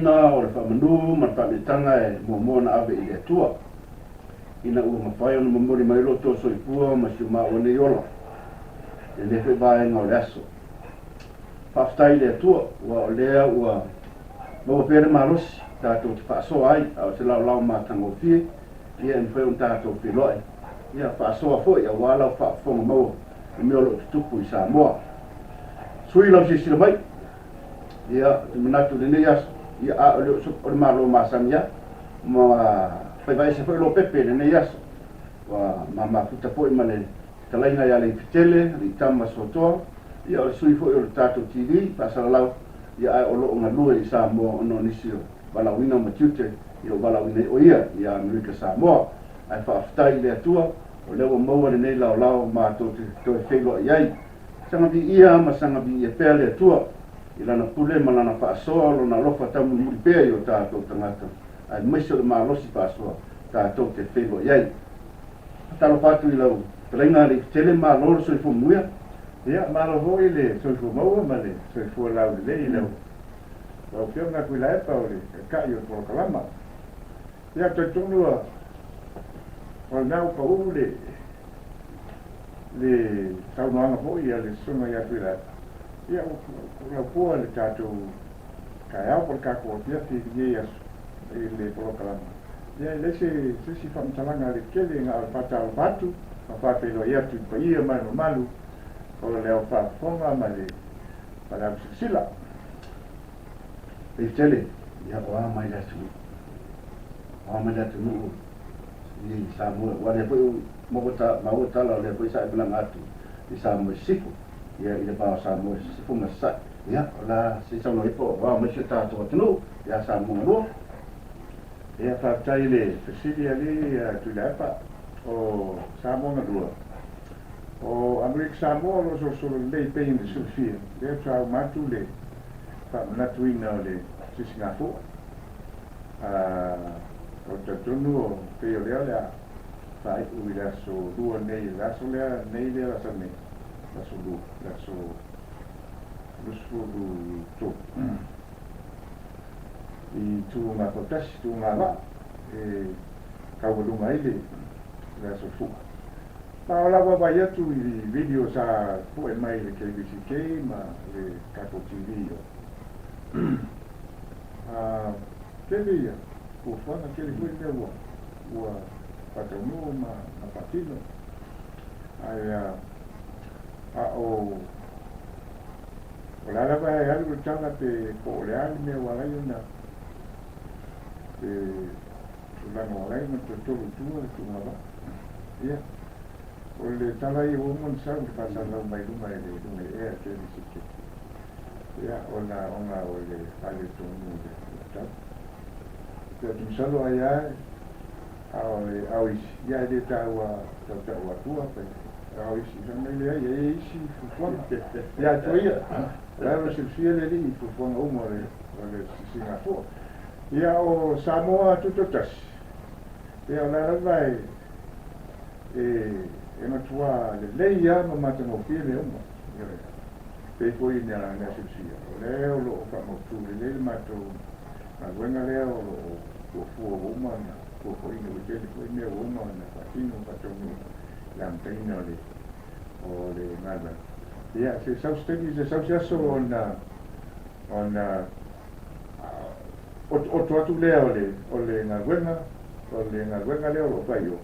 whainga o le whamanu ma whametanga e mua na awe i le atua. Ina ua mawhai ona mamuri mai roto so i pua ma si maa o nei ola. E le whi vaenga o le aso. Whaftai le atua ua o lea ua maua pere marosi tātou te whaasoa ai au te lau mātanga o fie ia en whai on tātou whiloe. Ia whaasoa fwoi a walau whaafonga maua i meolo te tupu i Samoa. Sui lau si sila mai. Ia te manatu le nei aso. Ia a o le malo māsamia ma vai se foi lo pepe le nei aso. Wa mama futa foi ma le talainga ia le fitele, le tama sotoa. Ia o le sui foi o le tātou TV, pasala lau ia ai o loo ngalua i Samoa ono nisio walawina matiute i o walawina o ia i Amerika Samoa. Ai whaafitai le atua o lewa maua le nei lao mātou te toi whelo i ai. Sanga vi ia ma sanga vi ia pēr le atua i lana pule ma lana whaasoa lo na lofa tamu muri pēr i o tātou tangata. Ai maise o le mālosi whaasoa tātou te whelo i ai. Talo patu i lau talenga le tele māloro soi fu muia. Ia, malo hoi le soifu maua ma le soifu lau le lei lau. Lau pionga kui la epa o le kai o Porokalama. Ia, toi tonua o nau ka uru le taunoanga hoi a le sunga ia kui la epa. Ia, lau pua le tātou kai au por kako o pia ti ye asu i le Porokalama. Ia, lese sisi whamtalanga le kele ngā alpata albatu, ma whapelo ia tu pa ia mai malu. O leo whaafonga ma le parau sila. E tele, ia o a mai latu. O a mai latu nuu i Samoa. Wa le pui mawotala o le pui sa ilang atu i Samoa sifu. Ia i le pao Samoa sifu masa. Ia o la si sauno ipo o a mai si tātou atinu. Ia Samoa lua. Ia whaatai le fasili ali tu le epa o Samoa lua. O Amerika Samoa lo so lei pei de sulfia. Le trau matu le fa manatu ina le Singapore. O tatunu o pei o lea fai ui la so dua nei la so lea nei lea la sa nei. La so du, la so lusu du to. I tu ma potash, tu ma va. E kaulunga ile la so fu. Pa la wa vai atu i video sa po e mai le KBCK ma le Kako TV yo. Ke via, po fana ke le kuile ua patonu ma patino. Ai o la vai algo changa te po le ali me wala yuna. La no lai no to tu ma va. Ia. O le tala i o mon sa que pasa lau mai luma e le e ke ni sike. Ia ona o le ale to mu de ta. Te tu salo ai au ia de ta wa tua pe. Au isi na le ai isi fu ia to ia. La ro se fie le ni fu fo o mo le Singapore. Ia o Samoa tutotas. Ia la vai e matua le leia ma mata no pile uma pe foi na sisia le o lo fa mo tu le mato ma wenga le o fu uma na o foi no je foi ne uma na patino patino l'antena o le nada ia se sausteni se sausaso ona o tu le o le na wenga le o fa yo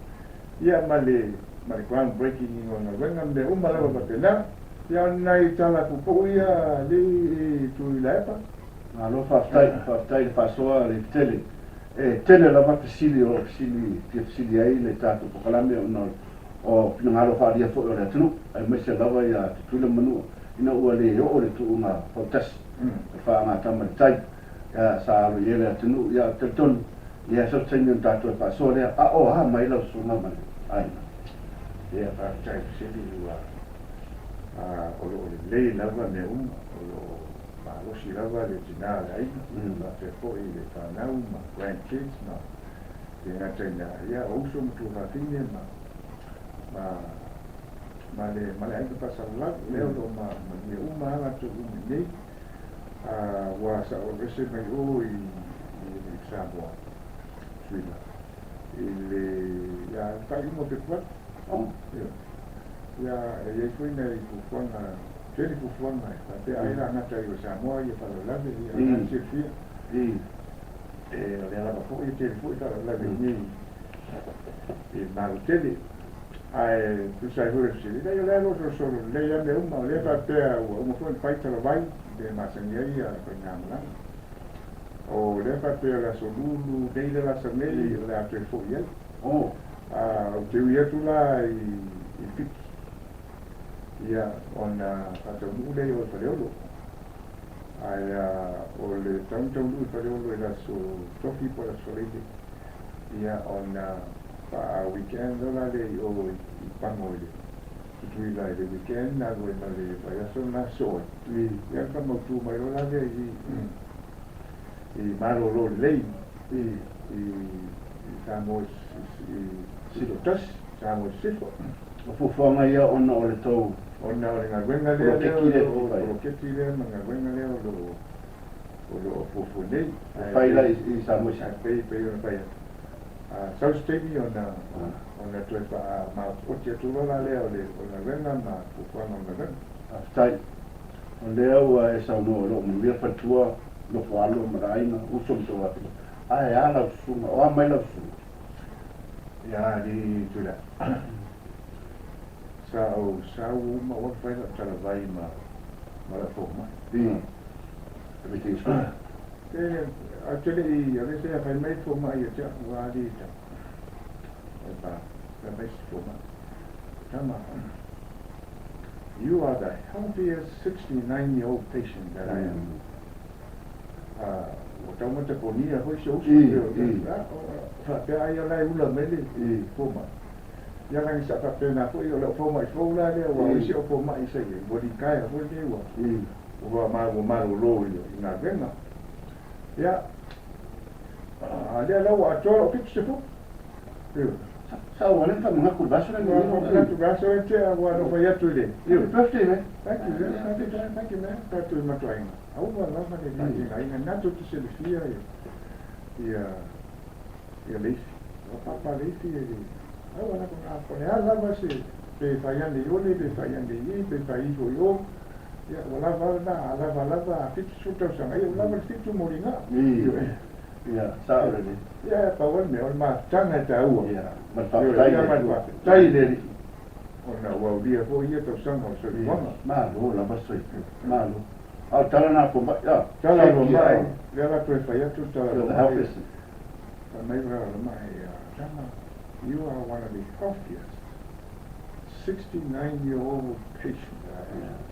ia male ground breaking on wenga me umala ba tela ya nai tala ku ia le tu lepa lo faftai fasoa le tele tele la va fasili ai le tato pokalame o ngalo fa dia fo le tunu ai mese lava ia tu le manu ina ua le o le tu una potas fa ma tamatai ya sa lo yele tunu ya teton ya so tenyon tato fasoa le ha mai lo suma man ai ia whaatai sili ua o lo lei lava me o lo maalosi lava le tina le aina ma te hoi le whanau ma grandkids ma te ngata ina ia ouso mtu whawhine ma le aina pasalau leo lo ma me uma anga tu umi nei wa sa o rese mai o Samoa. Suila. Ya taimo te kwat. Ya e foi na kufuanga, tele kufuanga. Te aira ngata yo Samoa ye para la de ya sifia. Le la fo ye te fo ta la de ni. Ma tele ai tu sai ho se le yo le lo solo le ya de uma le fa te o fo pai te la vai de masangei a ko ngamla. O le fa te la solulu de la sameli le a te fo ye. O te ia tu la i pit. Ia ona atamude o pareolo. Ai o le tanto lu pareolo la so tofi por la solide. Ia ona pa weekend la le o i pangole. Tu la le weekend na go na le pa ya so na so. Ia ka mo tu mai la le i maro lo le i estamos silotas estamos sifo. Fufuanga ia ona o le tau. Ona o nga wenga le o ke tire nga wenga le o fufu nei. Pai la i Samoa pe o pai. South State ona tu pa ma o te tu la le o na wenga ma fufuanga nga wenga. Tai. O le au e sa no lo mo le fatua lo falo maraina uso to atu. Ai ala suma o mai la suma. Ya di tu la. Sao ma o fai la tala vai ma la forma. Everything is good. Actually, a veces fai mai forma ia te wa di ta. La mai forma. Tama. You are the healthiest 69-year-old patient that I am. O tama te ponia hoi se uso. Fa pe ai lai ula mele forma. Ya kan sa ta pena foi o forma foi la le o se o forma se ye body kai foi le o ma lo na venga ya le wa to o fix fu Sa wala ka mga kurbaso na na tu gaso e te wa no foi atu le birthday man. Thank you man ta tu ma toin au wa la ma le ai na tu se le fia ya le o papa le fia Ahora con la va se pe fallan de yo le pe fallan de y pe país yo ya la va fit suta sa ai la va fit moringa ya sabe ya pa bueno me ma tanga ta u ya ma pa tai de ona wa dia fo ia to sa mo se ma lo la va soi ma lo al talana po ya tala lo mai ya la pe falla tu ta the helpless mai va mai tama. You are one of the healthiest 69-year-old patient that I have.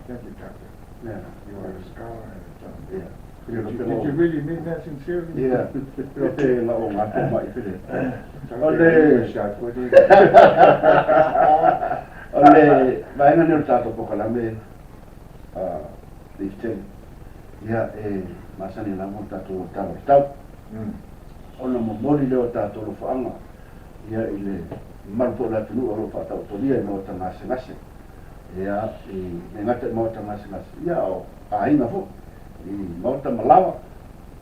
Thank you, doctor. Yeah. You are a scholar and a doctor. Yeah. Did you really mean that sincerely? Yeah. Okay, la o ngata mai pele. Ole, vai ngani o tato pokala me liften. Ya masani la mo tato tau. Ona mo moli leo tato lo faanga. Ia ile marpo la tunu o lo fa tau tolia no tanga se. Ia me ngata mo tanga se. Ia o aina fo. I mota malawa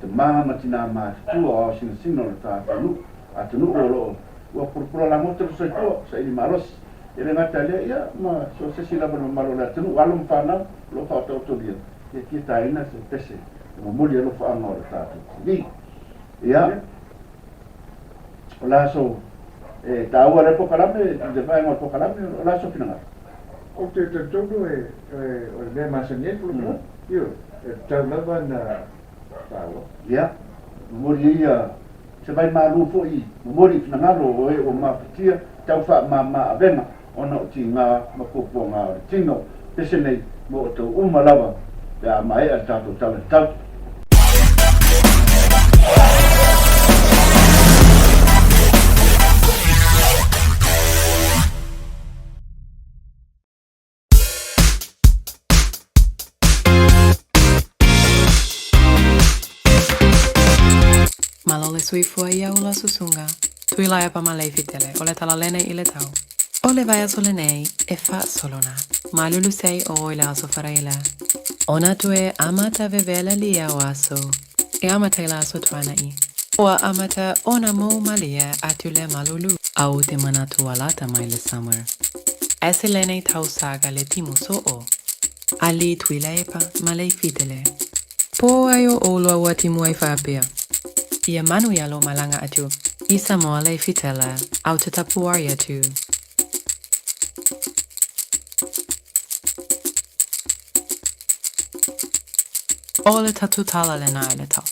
te mama tina ma tu o sino ta tunu atunu o lo o por la moto so to sai maros ele ngata le ia ma so se sila no malo la tunu alum fana lo fa tau tolia. Ia ki ta ina se pese. Mo moli lo fa anga o ta tu. Ia la so ta ua le pokalame de vai mo pokalame la so finanga o te todo o le masaniel por lo io ta lava na tawa ya mori ia se vai malu fo I mori finanga ro o ma fitia tau fa ma avena ona o tinga ma popo nga tino pese nei mo to uma lava ya mai a tato tau Malole sui fua ia ula susunga. Tui laia pa malei fitele, ole tala lene I le tau. Ole vai aso lenei, e fa solona. Malulu sei o ile aso faraile. Ona tue ama ta vevela lia o aso. e amata la sotwana I. Oa amata ona mo malia atule malulu. Au te manatu alata mai le summer. Eselene tau saga le timu so o. Ali tuilepa malei fitele. Po ayo olo wati muai fapia. Ia manu yalo malanga atu. Isa mo le fitela. Au te tapuaria tu. Ole tatu tala le na ile tau.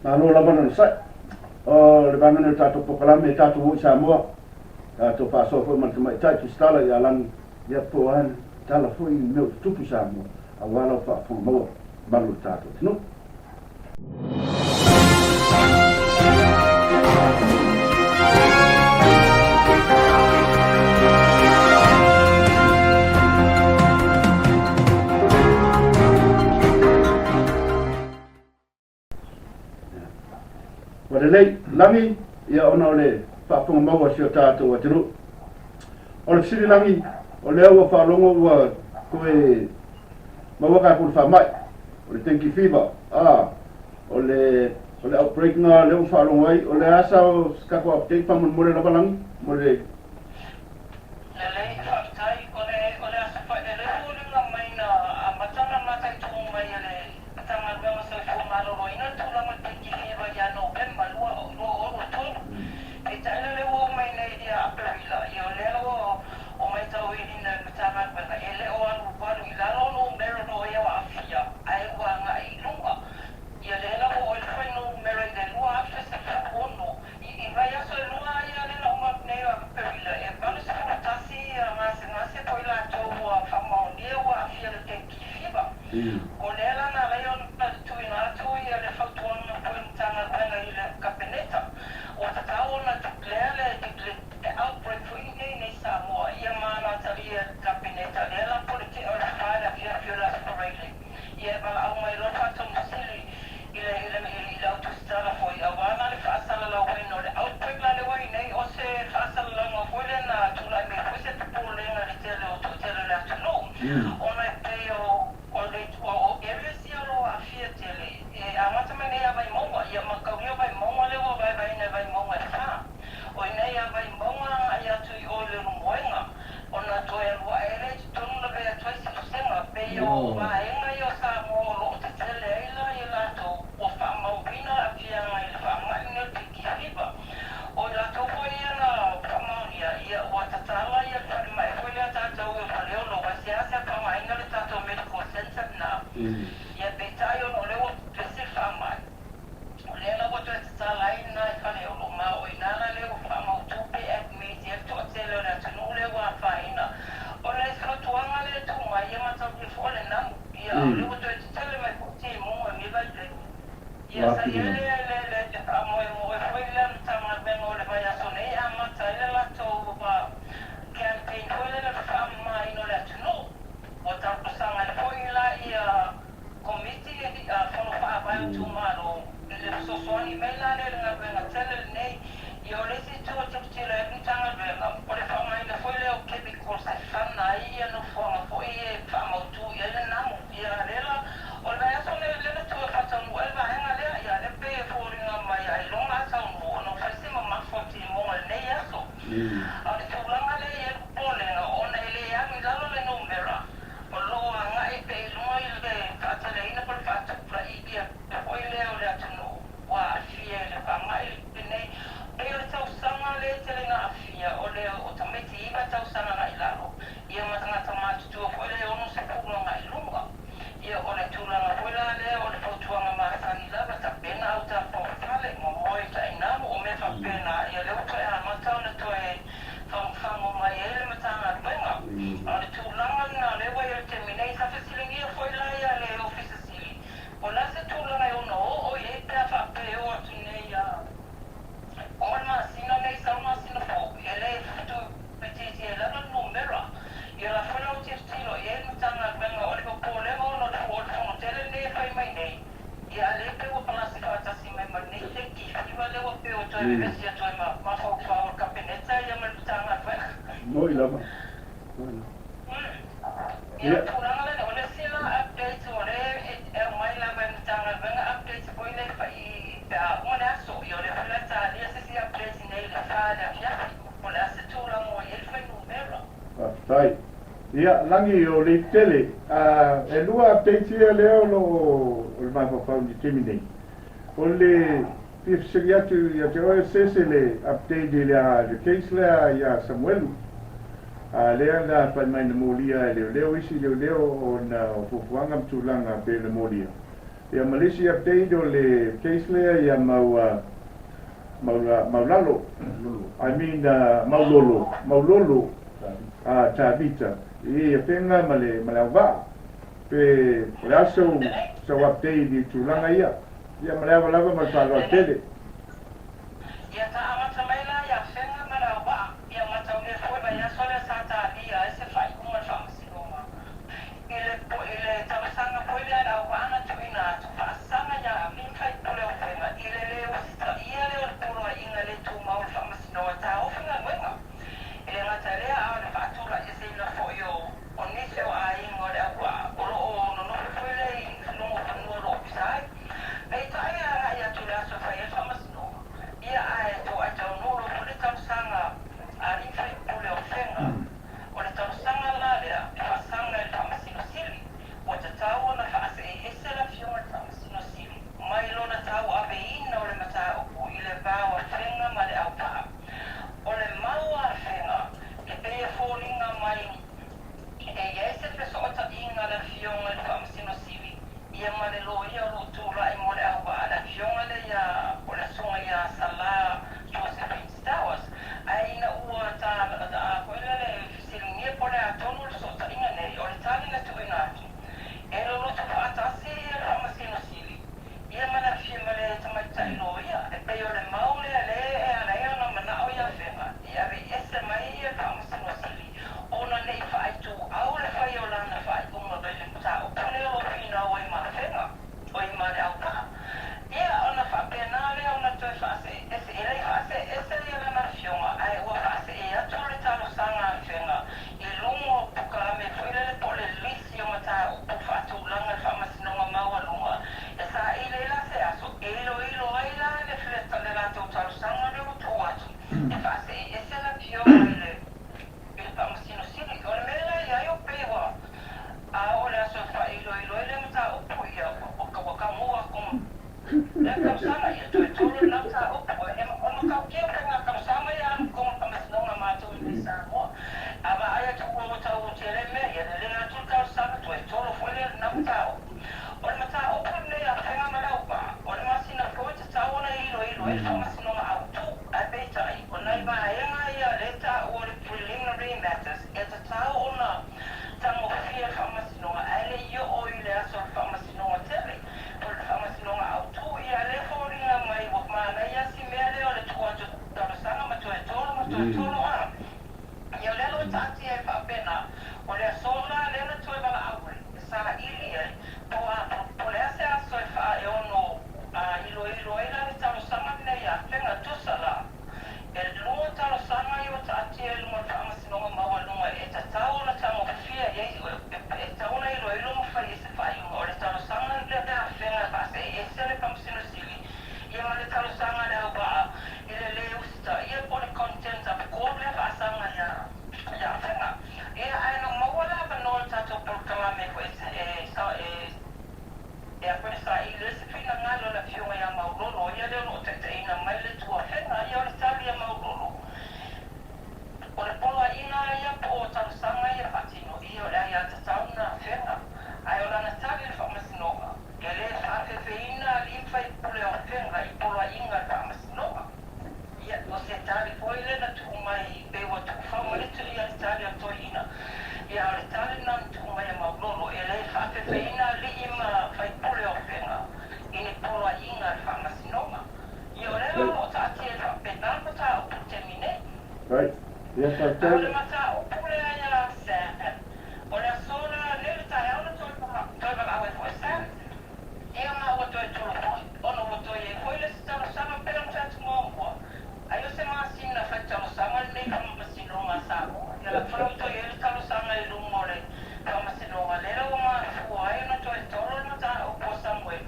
Malo lava na sai. O le banga ne tato pokalame tato hui Samoa. Tato paso foi man mai tai stala ya lang ya poan tala foi meu tupu Samoa. Awala fa fo mo balu tato. No. Wadalei langi ia ona ole whaapunga maua si o tātou atiru. Ole fisiri langi o lea ua whaalongo ua koe maua kai pulu whamai. Ole dengue fever. Ole outbreak nga leo whaalongo ai. Ole asa o kako update pamun mole lava langi. Mole ia langi o le tele e lua update ia leo lo le mai fa di timini o le pifsiri atu ia te oe sese le update le case le ia Samuelu lea la pa mai na molia leo isi leo o na fufuanga mtulanga pe le molia ia Malaysia update o le case lea ia maulalo I mean maulolo Tabita ia penga male ava pe raso so update di tulanga ia male lava mal falo tele ia ta amata mai la ia penga male ava ia mata o foi vai a sola sata dia ese fai uma famsiloma ile tabasanga foi le na wana tuina pasanga ya min kai pole o penga ile le wasta ia le polo inga le tu mau famsiloma ta o penga wenga ile ngata le a le fatura ese ina foi yo onise o ai ngore agua o no foi le no no sai ai tai ara ia tu la so fai famsiloma ia ai to a tau no o le tabasanga a ni fai pole o penga o le tabasanga la le pasanga le famasino sili o te tau na faase ese la fiona le famasino sili mai lona tau ave ina o le mata o ile vau a penga ma le au paa o le mau a penga le pea fōringa mai ese peso o ta inga le fiona le famasino sili ia ma le lo ia o tūra i mo le au paa le fiona le ia o le sunga ia sala Josephine Stowers ai ina ua ta koele le silingia po le atonu le so ta inga nei o le tali na tuina atu e lo lo tuka atasi e le famasino sili ia mana fia ma le tamaita ilo ia e pe o le maule le e ala ia na mana o ia whenga ia re ese mai e famasino sili ona nei whaaitu au le whai o lana whai unga le puta o pune o pina o i ma whenga o i ma le au ka ia ona whapena le ona toi whaase ese e lei whaase ese le le ma fionga ai ua whaase e atu le talo sanga whenga i lungo puka me fuile le po le lisi o mata o puwhatu langa le whamasinonga maua lunga e sa i le la se aso e ilo ai la le fleta le lato talo sanga le utu atu e whaase ese la fionga i le whamasino sili o le mele i ai o pewa a o le aso wha ilo le mata o puia o ka waka mua kuma le kausanga ia tu e tolu nata o pua e ono kau kia penga kausanga ia anu kuma whamasinonga mātou i le Samoa ava aia tu ua wata o te le mea ia le atu kausanga tu e tolu fuele na mata o le mata o pua nei a penga marau pa o le masina koe te taona ilo e le whamasinonga au tu a beitai o nai va enga ia le ta o le preliminary matters e te tau ona tango fia whamasinonga ele io o i le aso whamasinonga tele o le whamasinonga au tu ia le fōringa mai wa mana ia si mea leo le tua tu tarasanga ma tu e tolo ana ia lelo tati e whapena o le asola lelo tu e wala aure e sa ili e po le ase aso e wha e ono ilo e la le tarasanga nei a whenga tusala e lunga tarasanga i o tati e lunga whamasinonga maua lunga e ta tau na tango fia e tauna ilo mawhai e se whai o le tarasanga le a whenga pase e se le whamasino sili ia ma le tarasanga le au waa i le usita ia po le content a ko le whaasanga ia whenga ia aina mawala vanol tato por kalame ko e a kone sa i le se whina ngalo la fionga ia maulolo ia leo no te ina mai le tua whenga ia o le tali ia maulolo o le pola ina ia po o tarasanga ia whatino ia o le ia te tauna whenga ai o lana tali le whamasinonga e le whawhewheina li mwhai pule o whenga i pola inga le whamasinonga ia o se tali poile na tuhumai bewa tuhumalitu ia le tali a toina ia o le tali na tuhumai a maulolo e le whawhewheina li ima whai pule o whenga i ni pola inga le whamasinonga ia o le o taati e whapenanga ta o putemine Right. Yes, I o tell le you. mata o pule ia sēne o le asola le tae ona toi waka awe fo e sēne ia ngā ua toi tolo fo ono ua toi e fo i le sitalo sama pera mtatu mōmua ai o se māsina whai talo sama le nei whamasinonga Samoa ia la whalau toi e le talo sama e lungo le whamasinonga le lau maa fua ai ona toi tolo le mata o po Samuel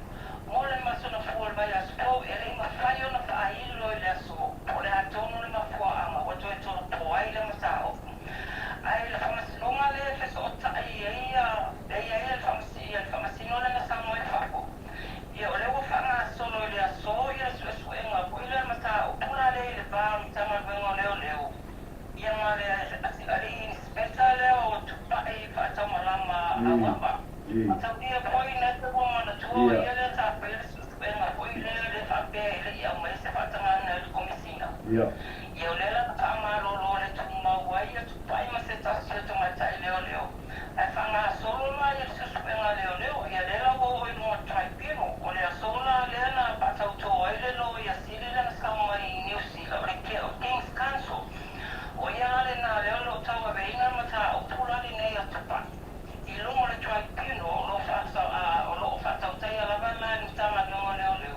mo le masona fua le vai aso e le ima whai ona wha ailo i le aso o le atonu le mafua anga ua toi tolo po ai le mata o ai le whamasinonga le wheso o tai e le whamasinonga na Samoa e whako ia o le ua whanga solo i le aso i le suesuenga po i le mata o puna le i le vāo mi tama vengo leo ia ngā le ali inspector leo o tupai whaatau malama awama Matau ia poi na te ua mana tua ia le le ia mai se fatanga na komisina. Ia. Ia lela ka amalo lo le tu mawai ia tu pai ma se tasi tu matai leo. Ai whanga solo mai ia susupenga leo. Ia lela wo i mua traipino. O lea sola lea na patau tō aile lo ia sili le na sama i New Zealand. O le King's Council. O ia ale na leo lo tau a veina mata o pulali nei a tupa. I lungo le traipino o lo fatau tai a lava mai ni tama nonga leo.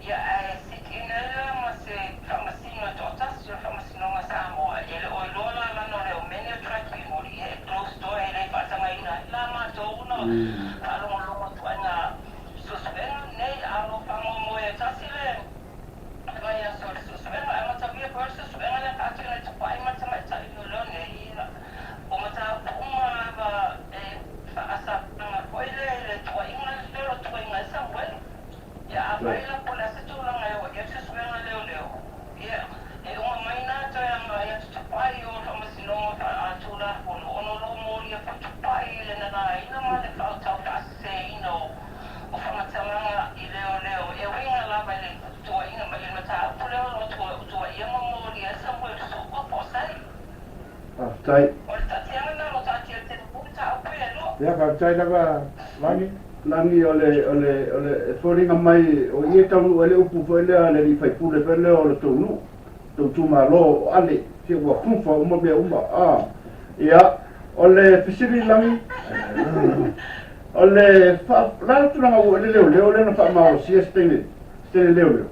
Ia ai siki nela ma se whamasino to tasi o whamasino nga Samoa. Ele o ilola lano leo mene o traipino li he close door e rei whatanga ina. La ma tō una alongo tuanga suspenga nei alo whango moe tasi le. Mai a sori suspenga e mata via por suspenga le kati na tupa i mata mai tai no leo nei. O mata puma lava e whaasa nga koile le tua inga leo tua inga e Samuel. Ia a waila po le se tūlanga e o ia suspenga leo. Ia e unga mai nā toi anga ia tupai o whamasinonga wha a tūla pono. Ono lo mori a whatupai le nana ina ma le whautau whaase ina o whamatalanga i leo. E winga lava le tua inga mai le mata apuleo lo tua ia ma mori e Samuel so opo sai. Tai. O le tatianga na lo tatia te puta apu e lo. Ia ka tai lava langi. Langi ole foringa mai o ia tau ele upu foi le li fai pule pe le o le tonu. Tu malo ale se wa kufa uma me uma ia ole fisiri langi ole fa la tu na o le na fa ma o si stene leo